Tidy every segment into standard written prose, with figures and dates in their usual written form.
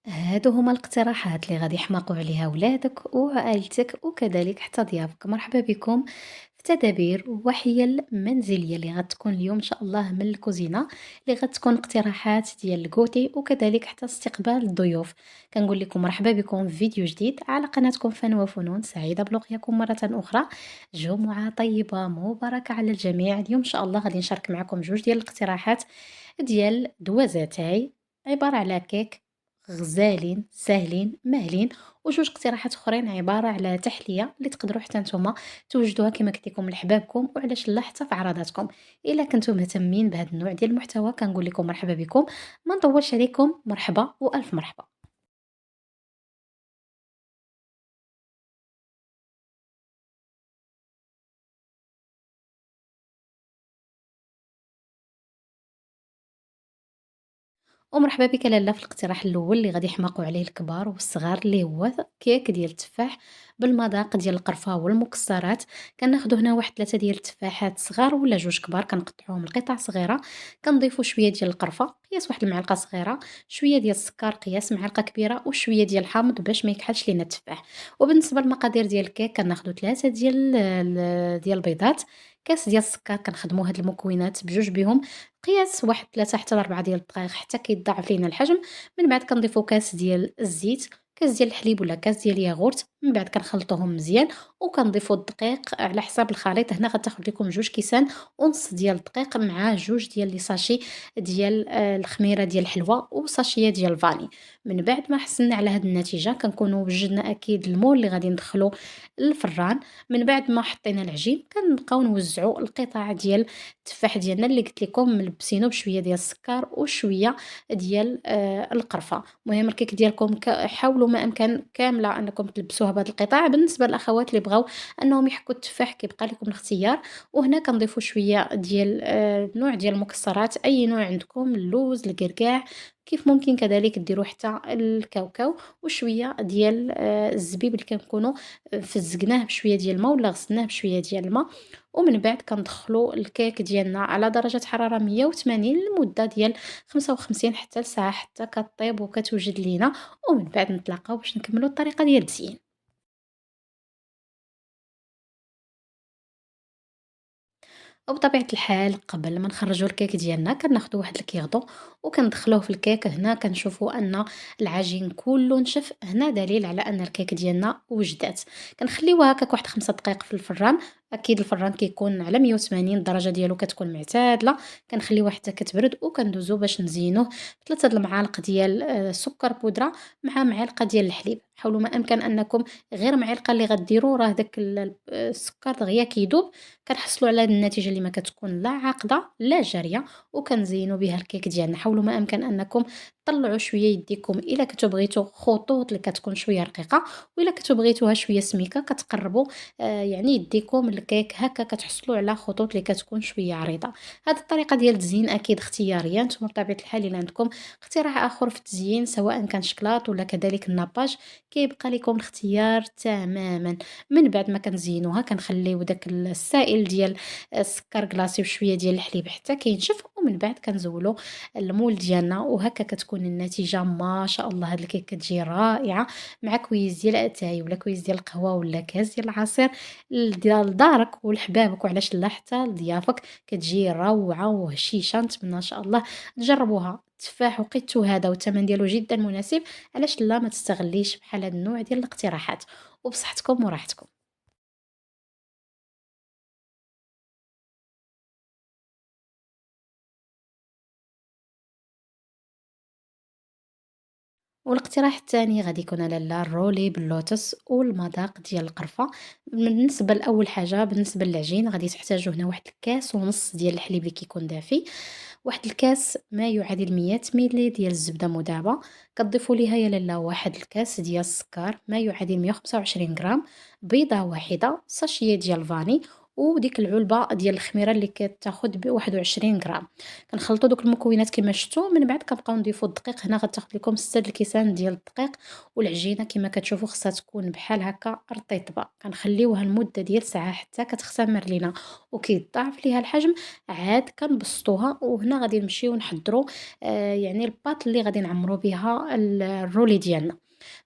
هادو هما الاقتراحات اللي غادي يحماقوا عليها ولادك وعائلتك وكذلك حتى ضيافك. مرحبا بكم في تدابير وحيل منزلية اللي غتكون اليوم ان شاء الله من الكوزينة، اللي غتكون اقتراحات ديال الكوتي وكذلك حتى استقبال الضيوف. كنقول لكم مرحبا بكم في فيديو جديد على قناتكم فن وفنون. سعيدة بلقياكم مرة أخرى. جمعة طيبة مباركة على الجميع. اليوم ان شاء الله غادي نشارك معكم جوج ديال الاقتراحات ديال دوازاتاي، عبارة على كيك غزالين ساهلين ماهلين، وجوج اقتراحات اخرين عباره على تحليه اللي تقدروا حتى نتوما توجدوها كما قلت لكم لحبابكم وعلاش لا حتى في عرضاتكم. الا كنتم مهتمين بهذا النوع ديال المحتوى كنقول لكم مرحبا بكم. ما نطولش عليكم، مرحبا والف مرحبا. ومرحبا بك لاله في الاقتراح الاول اللي غادي يحماقوا عليه الكبار والصغار، اللي هو كيك ديال التفاح بالمذاق ديال القرفه والمكسرات. كناخذوا هنا واحد ثلاثه ديال التفاحات صغار ولا جوج كبار، كنقطعوهم لقطع صغيره. كنضيفوا شويه ديال القرفه قياس واحد المعلقه صغيره، شويه ديال السكر قياس معلقه كبيره، وشويه ديال الحامض باش ما يكحلش لينا التفاح. وبالنسبه للمقادير ديال الكيك كناخذوا ثلاثه ديال البيضات، كاس ديال السكر. كنخدموا هاد المكونات بجوج بهم قياس واحد 3 حتى ل4 ديال الدقايق حتى كيتضاعف لينا الحجم. من بعد كنضيفوا كاس ديال الزيت، كاس ديال الحليب ولا كاس ديال الياغورت. من بعد كنخلطوهم مزيان وكنضيفوا الدقيق على حساب الخليط. هنا غتاخد لكم 2 كيسان ونص ديال الدقيق مع 2 ديال لي ساشي ديال الخميرة ديال الحلوى وساشية ديال الفاني. من بعد ما حصلنا على هاد النتيجة كنكونوا وجدنا أكيد المول اللي غادي ندخلو للفران. من بعد ما حطينا العجين كنبقاو نوزعوا القطع ديال التفاح ديالنا اللي قلت لكم ملبسينه بشويه ديال السكر وشويه ديال القرفه. المهم الكيك ديالكم حاولوا ما امكن كامله انكم تلبسوها بهذه القطع. بالنسبه للاخوات اللي بغاو انهم يحكوا التفاح كيبقى لكم الاختيار. وهنا كنضيفوا شويه ديال نوع ديال المكسرات، اي نوع عندكم، اللوز الكركاع. كيف ممكن كذلك ديروا حتى الكاوكاو وشويه ديال الزبيب اللي كنكونوا فزقناه بشويه ديال الماء ولا غسلناه بشويه ديال الماء. ومن بعد كندخلوا الكيك ديالنا على درجة حرارة 180 لمدة ديال 55 حتى لساعة حتى كطيب وكتوجد لينا. ومن بعد نتلاقاو باش نكملوا الطريقة ديال التزيين. وبطبيعة الحال قبل ما نخرجوا الكيك ديالنا كناخدو واحد الكيغطو وكندخلوه في الكيك. هنا كنشوفوا ان العجين كله نشف، هنا دليل على ان الكيك ديالنا وجدات. كنخليوها هكاك واحد 5 دقائق في الفران. اكيد الفران كيكون على 180، الدرجه ديالو كتكون معتدله. كنخليوها حتى كتبرد وكندوزو باش نزينوه بثلاثه المعالق ديال سكر بودره مع معلقه ديال الحليب. حاولوا ما امكن انكم غير معلقه اللي غديروا راه داك السكر دغيا كيدوب. كنحصلوا على هاد النتيجة اللي ما كتكون لا عاقدة لا جارية. وكنزينوا بها الكيك ديالنا. حاولوا ما امكن انكم طلعوا شويه يديكم الا كنتو بغيتو خطوط اللي كتكون شويه رقيقه، والا كنتو بغيتوها شويه سميكه كتقربوا يعني يديكم الكيك هكا كتحصلوا على خطوط اللي كتكون شويه عريضه. هذه الطريقه ديال التزيين اكيد اختياريه، نتوما بطبيعه الحال الا عندكم اقتراح اخر في التزيين سواء كان شكلاط ولا كذلك الناباج كيبقى لكم الاختيار تماما. من بعد ما كنزينوها كنخليو داك السائل ديال السكر كلاصي وشويه ديال الحليب حتى كينشف. ومن بعد كنزولو المول ديالنا وهكا كتكون النتيجه ما شاء الله. هاد الكيك كتجي رائعه مع كويس ديال اتاي ولا كويس ديال القهوه ولا كاس ديال العصير ديال دارك ولحبابك وعلاش لا حتى لضيافك. كتجي روعه وهشيشه. نتمنى ان شاء الله تجربوها. التفاح وقيتو هذا والثمن ديالو جدا مناسب، علاش لا ما تستغليش بحال هاد النوع ديال الاقتراحات. وبصحتكم وراحتكم. والاقتراح الثاني غادي يكون لاله الرولي باللوتس والمذاق ديال القرفه. بالنسبه لاول حاجه بالنسبه للعجين غادي تحتاجوا هنا واحد الكاس ونص ديال الحليب اللي كيكون دافي، واحد الكاس ما يعادل 100 ملي ديال الزبده مذابه. كتضيفوا ليها يا لاله واحد الكاس ديال السكر ما يعادل 125 غرام، بيضه واحده، ساشيه ديال الفاني. وديك العلبة ديال الخميرة اللي كتاخد ب21 غرام. كنخلطوا دوك المكونات كما شفتوا، من بعد كنبقاو نضيفوا الدقيق. هنا غتاخد لكم 6 د الكيسان ديال الدقيق، والعجينة كما كتشوفوا خصها تكون بحال هكا رطيبة. كنخليوها لمدة ديال ساعة حتى كتختمر لينا وكيتضاعف ليها الحجم. عاد كنبسطوها، وهنا غادي نمشيو نحضروا يعني الباط اللي غادي نعمروا بها الرولي ديالنا.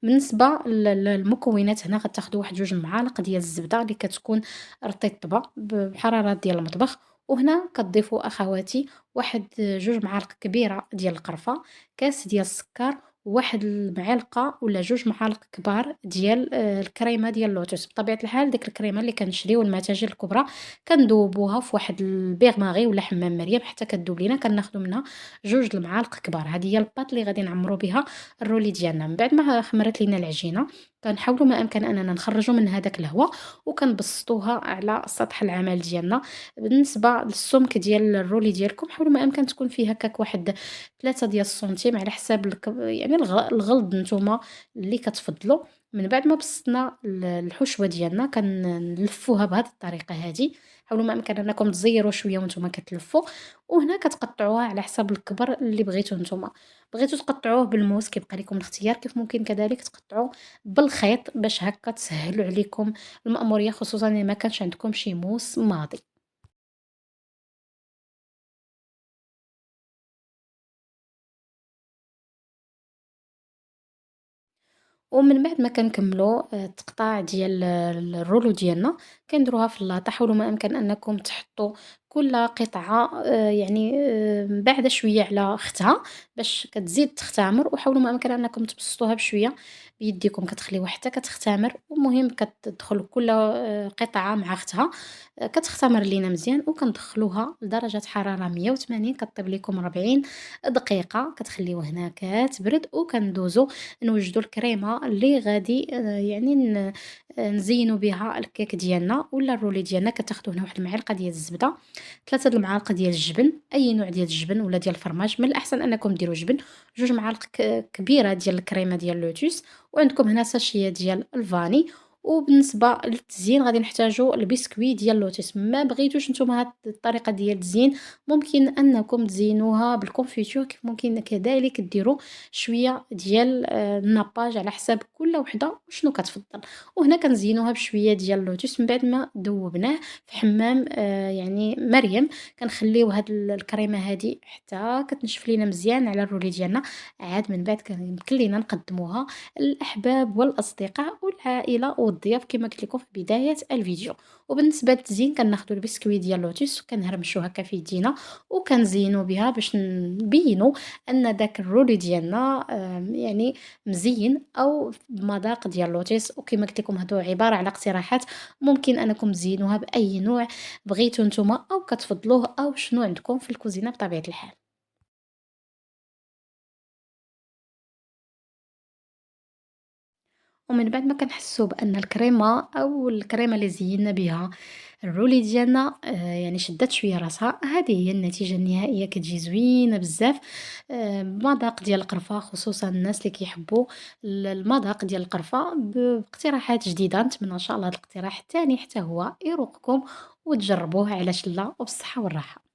بالنسبة للمكونات، هنا غتاخدوا واحد 2 معالق ديال الزبدة اللي كتكون رطيبة بحرارة ديال المطبخ. وهنا كتضيفوا أخواتي واحد 2 معالق كبيرة ديال القرفة، كاس ديال السكر، وواحد المعلقة ولا 2 معالق كبار ديال الكريمة ديال اللوتوس. بطبيعة الحال ديك الكريمة اللي كنشريو المتاجر الكبرى كندوبوها في واحد البيغ ماغي ولا حمام مريم حتى كدوب لينا، كناخدو منها 2 المعالق كبار. هذه هي الباط اللي غادي نعمرو بها الرولي ديالنا. من بعد ما خمرت لينا العجينة، كنحاولوا ما امكن اننا نخرجوا من هذاك الهواء وكنبسطوها على سطح العمل ديالنا. بالنسبه للسمك ديال الرولي ديالكم، حاولوا ما امكن تكون فيه هكاك واحد 3 ديال السنتيم على حساب يعني الغلظ نتوما اللي كتفضلوا. من بعد ما بسطنا الحشوه ديالنا كنلفوها بهذه الطريقه هذه. حاولوا ما امكن انكم تزيروا شويه وانتم كتلفوا، وهنا كتقطعوها على حساب الكبر اللي بغيتو نتوما. بغيتو تقطعوه بالموس كيبقى لكم الاختيار، كيف ممكن كذلك تقطعوه بالخيط باش هكا تسهلوا عليكم المأمورية، خصوصا إلا ما كانش عندكم شي موس ماضي. ومن بعد ما كنكملوا التقطاع ديال الرولو ديالنا، كنديروها في اللاطة. حاولوا ما أمكن أنكم تحطوا كل قطعة يعني باعدة شوية على أختها باش كتزيد تختمر. وحاولوا ما أمكن أنكم تبسطوها بشوية بيديكم، كتخليوها حتى كتختمر. ومهم كتدخل كل قطعة مع أختها كتختمر لينا مزيان. وكندخلوها لدرجة حرارة 180، كطيب لكم 40 دقيقة. كتخليوه هنا كتبرد، وكندوزو نوجدوا الكريمة اللي غادي يعني نزينوا بها الكيك ديالنا ولا الرولي ديالنا. كتاخدوا هنا واحد المعلقة ديال الزبدة، 3 د المعالق ديال الجبن، أي نوع ديال الجبن ولا ديال الفرماج. من الأحسن أنكم ديروا جبن. 2 معالق كبيرة ديال الكريمة ديال اللوتوس، وعندكم هنا ساشية ديال الفاني. وبالنسبة للتزيين غادي نحتاجو البسكوي ديال اللوتوس. ما بغيتوش نتوما هاد الطريقة ديال التزيين، ممكن أنكم تزينوها بالكونفيتور، كيف ممكن كذلك ديروا شوية ديال الناباج على حساب كل وحدة وشنو كتفضل. وهنا كنزينوها بشوية ديال اللوتوس من بعد ما ذوبناه في حمام يعني مريم. كنخليو هاد الكريمة هادي حتى كتنشف لينا مزيان على الرولي ديالنا. عاد من بعد يمكن لينا نقدموها للأحباب والأصدقاء والعائلة والضياف كما قلت لكم في بداية الفيديو. وبالنسبة للتزيين كناخدو البسكويت ديال اللوتوس وكنهرمشو هكا في يدينا وكنزينو بها باش نبينو أن داك الرولي ديالنا يعني مزيّن أو بمذاق ديال اللوتيس. وكما قلت لكم هادو عبارة على اقتراحات، ممكن أنكم تزينوها بأي نوع بغيتو نتوما أو كتفضلوه أو شنو عندكم في الكوزينة بطبيعة الحال. ومن بعد ما كنحسّوا بأن الكريمة أو الكريمة اللي زيّنا بها الرولي ديالنا يعني شدّات شوية راسها، هذه هي النتيجة النهائية. كتجي زوينة بزاف بمذاق ديال القرفة، خصوصًا الناس اللي كيحبّوا المذاق ديال القرفة باقتراحات جديدة. نتمنى إن شاء الله هاد الاقتراح التاني حتى هو يروقكم وتجرّبوه علاشَ لا وبالصحة والراحة.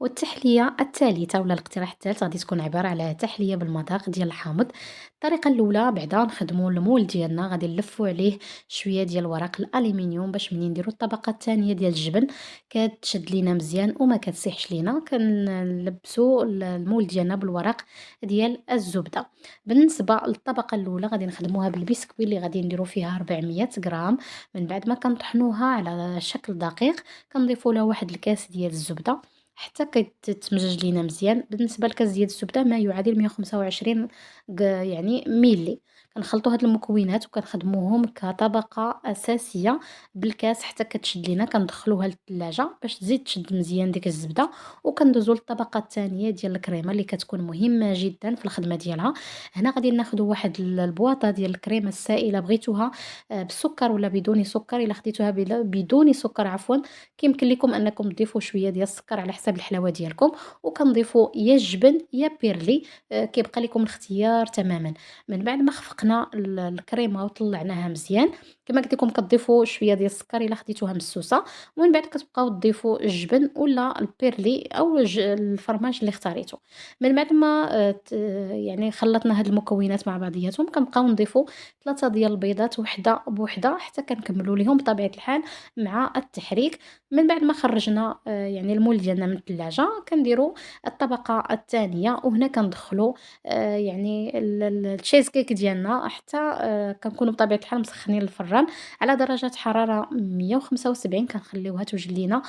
والتحلية الثالثة ولا الاقتراح الثالث غادي تكون عبارة على تحلية بالمذاق ديال الحامض. الطريقة الأولى بعدا نخدمو المول ديالنا، غادي نلفو عليه شوية ديال ورق الألمنيوم باش منين نديرو الطبقة الثانية ديال الجبن كتشد لينا مزيان وما كتسيحش لينا. كنلبسو المول ديالنا بالورق ديال الزبدة. بالنسبة للطبقة الأولى غادي نخدموها بالبسكوي اللي غادي نديرو فيها 400 غرام. من بعد ما كنطحنوها على شكل دقيق كنضيفو لها واحد الكاس ديال الزبدة حتى كتتمزج لينا مزيان. بالنسبة لكاس ديال الزبدة ما يعادل 125 يعني ملي. كنخلطوا هاد المكونات وكنخدموهم كطبقة أساسية بالكاس حتى كتشد لينا. كندخلوها للثلاجة باش تزيد تشد مزيان ديك الزبدة. وكندوزو للطبقة الثانية ديال الكريمة اللي كتكون مهمة جدا في الخدمة ديالها. هنا غادي ناخدو واحد البواطة ديال الكريمة السائلة، بغيتوها بالسكر ولا بدون سكر. الا خديتوها بدون سكر عفوا، كيمكن لكم أنكم تضيفوا شوية ديال السكر على حساب الحلاوة ديالكم. وكنضيفوا يا الجبن يا بيرلي، كيبقى لكم الاختيار تماما. من بعد ما خفقنا الكريمة وطلعناها مزيان، كما قلت لكم كتضيفوا شوية ديال السكر إلا خديتوها مسوسة، ومن بعد كتبقاو تضيفوا الجبن ولا البيرلي أو الفرماج اللي اختاريتو. من بعد ما يعني خلطنا هاد المكونات مع بعضياتهم كنبقاو نضيفوا 3 ديال البيضات وحدة بوحدة حتى كنكملوا ليهم بطبيعة الحال مع التحريك. من بعد ما خرجنا يعني المول ديالنا من الثلاجة كنديروا الطبقة الثانية، وهنا كندخلوا يعني التشيز كيك ديالنا حتى كنكونوا بطبيعة الحال مسخنين الفران على درجة حرارة 175، كنخليوها توجد لينا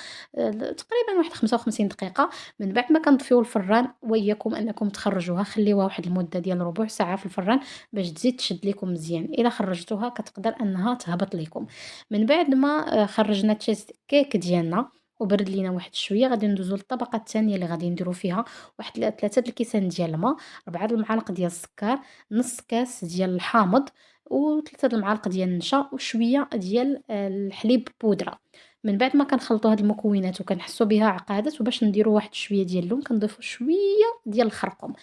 تقريبا واحد 55 دقيقة. من بعد ما كنطفيو الفران وإياكم أنكم تخرجوها، خليوها واحد المدة ديال ربع ساعة في الفران باش تزيد تشد ليكم مزيان. إلا خرجتوها كتقدر أنها تهبط ليكم. من بعد ما خرجنا التشيز كيك ديالنا وبرد لينا واحد شويه، غادي ندوزو للطبقه الثانيه اللي غادي نديرو فيها واحد 3 د الكيسان ديال الماء، 4 د المعالق ديال السكر، نص كاس ديال الحامض، و3 د المعالق ديال النشا، وشويه ديال الحليب بودره. من بعد ما كنخلطوا هاد المكونات وكنحسوا بها عقادات، وباش نديروا واحد شويه ديال اللون كنضيفوا شويه ديال الخرقوم.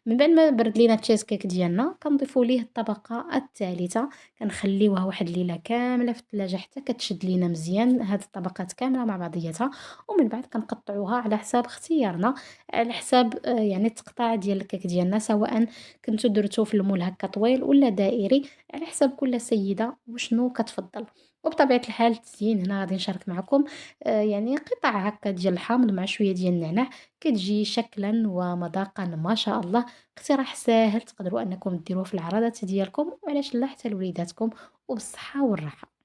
من بعد ما برد لينا التشيز كيك ديالنا كنضيفوا ليه الطبقة الثالثة، كنخليوها واحد الليلة كاملة في الثلاجة حتى كتشد لينا مزيان هاد الطبقات كاملة مع بعضياتها. ومن بعد كنقطعوها على حساب اختيارنا، على حساب يعني التقطاع ديال الكيك ديالنا، سواء كنتو درتو في المول هكا طويل ولا دائري، على حساب كل سيدة وشنو كتفضل. وبطبيعة الحال التزيين هنا غادي نشارك معكم يعني قطع هكا ديال الحامض مع شوية ديال النعناع، كتجي شكلا ومذاقا ما شاء الله. اقتراح ساهل تقدروا أنكم ديروه في العراضات ديالكم، وعلاش لا حتى لوليداتكم، وبالصحة والراحة.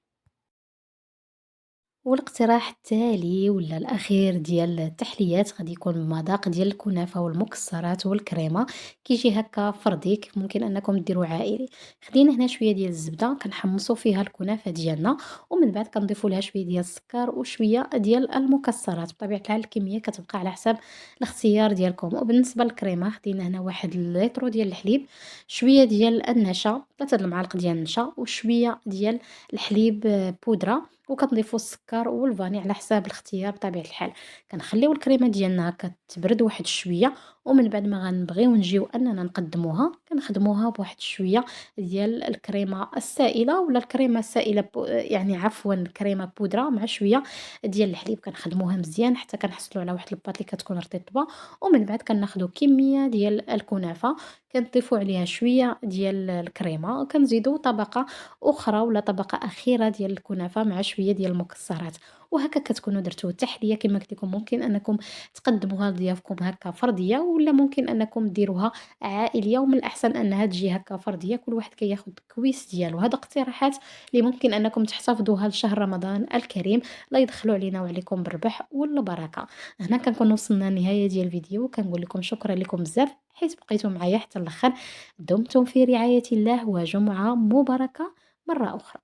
والاقتراح التالي ولا الأخير ديال التحليات غادي يكون بمذاق ديال الكنافة والمكسرات والكريمة، كيجي هكا فردي كيف ممكن أنكم ديروه عائلي. خدينا هنا شوية ديال الزبدة كنحمصوا فيها الكنافة ديالنا، ومن بعد كنضيفوا لها شوية ديال السكر وشوية ديال المكسرات، بطبيعة الحال الكمية كتبقى على حساب الاختيار ديالكم. وبالنسبة للكريمة خدينا هنا واحد لتر ديال الحليب، شوية ديال النشا، 3 د المعالق ديال النشا، وشوية ديال الحليب بودرة، وكنضيفوا السكر والفاني على حساب الاختيار بطبيعة الحال. كنخليو الكريمة ديالنا كتبرد واحد شوية، ومن بعد ما غنبغيو نجيو أننا نقدموها كنخدموها بواحد شوية ديال الكريمة السائلة ولا الكريمة السائلة يعني عفوا الكريمة بودرة مع شوية ديال الحليب، كنخدموها مزيان حتى كنحصلوا على واحد الباط اللي كتكون رطيبة. ومن بعد كناخدو كمية ديال الكنافة كنضيفوا عليها شوية ديال الكريمة، وكنزيدو طبقة أخرى ولا طبقة أخيرة ديال الكنافة مع شوية ديال المكسرات. وهكا كتكونوا درتو تحلية كما قلت لكم، ممكن أنكم تقدموها لضيافكم هكا فردية، ولا ممكن أنكم ديروها عائلية، ومن الأحسن أنها تجي هكا فردية كل واحد كياخد كويس ديالو. هاد اقتراحات اللي ممكن أنكم تحتفظوها لشهر رمضان الكريم، لا يدخلوا علينا وعليكم بالربح والبركة. هنا كنكون وصلنا لنهاية ديال الفيديو، كنقول لكم شكرا لكم بزاف حيت بقيتوا معايا حتى الاخر. دمتم في رعاية الله وجمعة مباركة مرة أخرى.